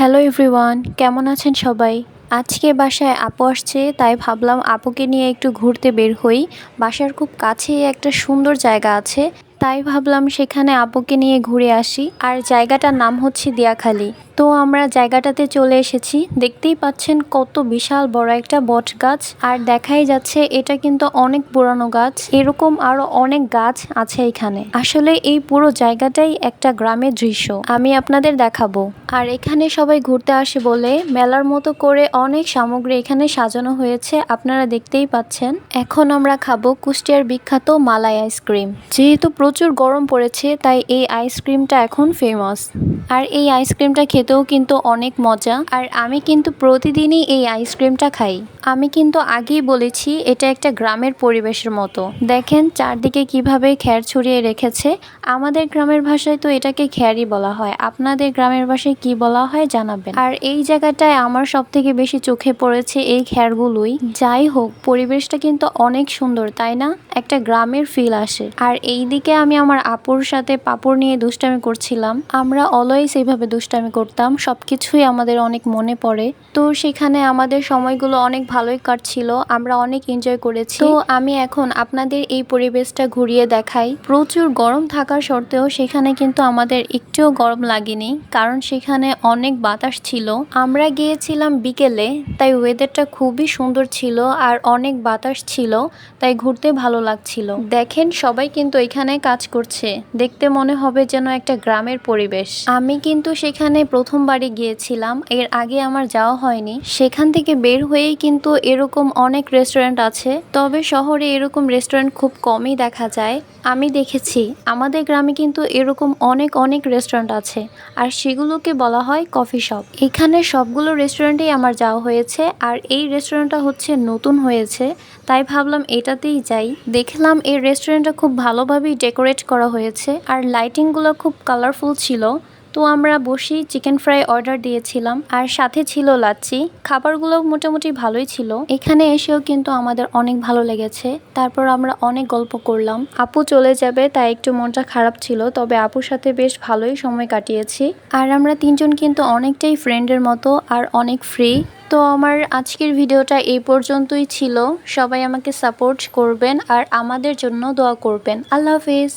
Hello everyone, কেমন আছেন সবাই? আজকে বাসায় আপু আসছে, তাই ভাবলাম আপুকে নিয়ে একটু ঘুরতে বের হই। বাসার খুব কাছেই একটা সুন্দর জায়গা আছে, তাই ভাবলাম সেখানে আপুকে নিয়ে ঘুরে আসি। আর জায়গাটার নাম হচ্ছে দিয়াখালী। তো আমরা জায়গাটাতে চলে এসেছি। দেখতেই পাচ্ছেন কত বিশাল বড় একটা বট গাছ, আর দেখাই যাচ্ছে এটা কিন্তু অনেক পুরানো গাছ। এরকম আরো অনেক গাছ আছে এখানে। আসলে এই পুরো জায়গাটাই একটা গ্রামের দৃশ্য, আমি আপনাদের দেখাবো। আর এখানে সবাই ঘুরতে আসে বলে মেলার মতো করে অনেক সামগ্রী এখানে সাজানো হয়েছে, আপনারা দেখতেই পাচ্ছেন। এখন আমরা খাবো কুষ্টিয়ার বিখ্যাত মালাই আইসক্রিম। যেহেতু প্রচুর গরম পড়েছে, তাই এই আইসক্রিমটা এখন ফেমাস। আর এই আইসক্রিমটা খেতেও কিন্তু অনেক মজা, আর আমি কিন্তু প্রতিদিনই এই আইসক্রিমটা খাই। আমি কিন্তু আগেই বলেছি এটা একটা গ্রামের পরিবেশের মতো। দেখেন চারদিকে কিভাবে খ্যার ছড়িয়ে রেখেছে। আমাদের গ্রামের ভাষায় তো এটাকে খ্যারই বলা হয়, আপনাদের গ্রামের ভাষায় কি বলা হয় জানাবেন। আর এই জায়গাটায় আমার সব থেকে বেশি চোখে পড়েছে এই খ্যারগুলোই। যাই হোক, পরিবেশটা কিন্তু অনেক সুন্দর, তাই না? একটা গ্রামের ফিল আসে। আর এইদিকে আমি আমার আপুর সাথে পাপড় নিয়ে দুষ্টামি করছিলাম। আমরা অলওয়েজ এইভাবে দুষ্টামি করতাম, সবকিছুই আমাদের অনেক মনে পড়ে। তো সেখানে আমাদের সময়গুলো অনেক ভালোই কাটছিল, আমরা অনেক এনজয় করেছি। তো আমি এখন আপনাদের এই পরিবেশটা ঘুরিয়ে দেখাই। প্রচুর গরম থাকার সত্ত্বেও সেখানে কিন্তু আমাদের একটুও গরম লাগেনি, কারণ সেখানে অনেক বাতাস ছিল। আমরা গিয়েছিলাম বিকেলে, তাই ওয়েদারটা খুবই সুন্দর ছিল আর অনেক বাতাস ছিল, তাই ঘুরতে ভালো লাগছিল। দেখেন সবাই কিন্তু এখানে কাজ করছে, দেখতে মনে হবে যেন একটা গ্রামের পরিবেশ। আমি কিন্তু সেখানে প্রথমবারই গিয়েছিলাম, এর আগে আমার যাওয়া হয়নি। সেখান থেকে বের হয়েই কিন্তু এরকম অনেক রেস্টুরেন্ট আছে, তবে শহরে এরকম রেস্টুরেন্ট খুব কমই দেখা যায়। আমি দেখেছি আমাদের গ্রামে কিন্তু এরকম অনেক অনেক রেস্টুরেন্ট আছে, আর সেগুলোকে বলা হয় কফি শপ। এখানে সবগুলো রেস্টুরেন্টেই আমার যাওয়া হয়েছে, আর এই রেস্টুরেন্টটা হচ্ছে নতুন হয়েছে, তাই ভাবলাম এটাতেই যাই। দেখলাম এই রেস্টুরেন্টটা খুব ভালোভাবেই ডেকোরেট করা হয়েছে, আর লাইটিংগুলো খুব কালারফুল ছিল। তো আমরা বসেই চিকেন ফ্রাই অর্ডার দিয়েছিলাম, আর সাথে ছিল লাচ্ছি। খাবারগুলো মোটামুটি ভালোই ছিল। এখানে এসেও কিন্তু আমাদের অনেক ভালো লেগেছে। তারপর আমরা অনেক গল্প করলাম। আপু চলে যাবে তাই একটু মনটা খারাপ ছিল, তবে আপুর সাথে বেশ ভালোই সময় কাটিয়েছি। আর আমরা তিনজন কিন্তু অনেকটাই ফ্রেন্ডের মতো, আর অনেক ফ্রি। তো আমার আজকের ভিডিওটা এই পর্যন্তই ছিল। সবাই আমাকে সাপোর্ট করবেন আর আমাদের জন্য দোয়া করবেন। আল্লাহ হাফিজ।